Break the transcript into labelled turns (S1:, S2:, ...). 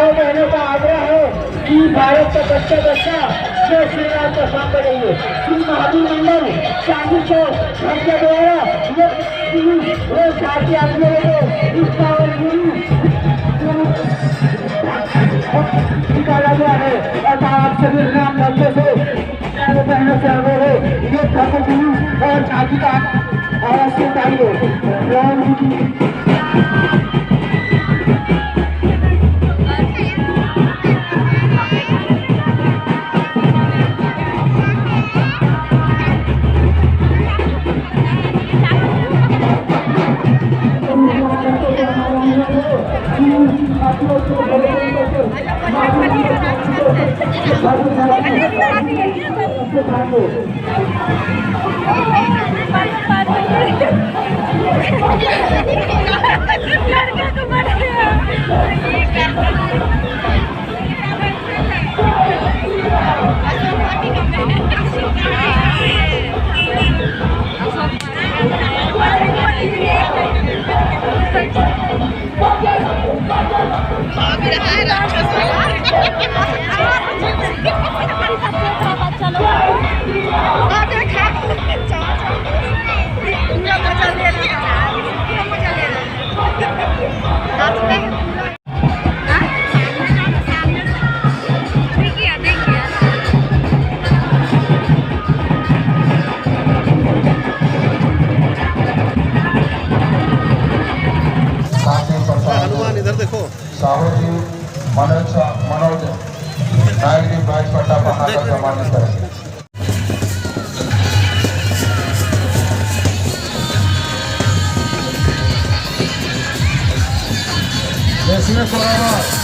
S1: माताओं बहनों का आग्रह है कि भारत का बच्चा बच्चा जय श्री राम का स्वागत करेंगे। श्री महावीर मंडल चांदी चौक धनख्या द्वारा रोज भारतीय आदमियों को इस पावन गुरु निकाला गया है। और आप सभी राम भक्तों से बहनों से आग्रह है ये ठाकुर गुरु और झांकी का आवाज से चाहिए। राम जी
S2: साहू जी मनोज नायक जी बैच पट्टा बनाकर सम्मानित करेंगे। जय श्री राम।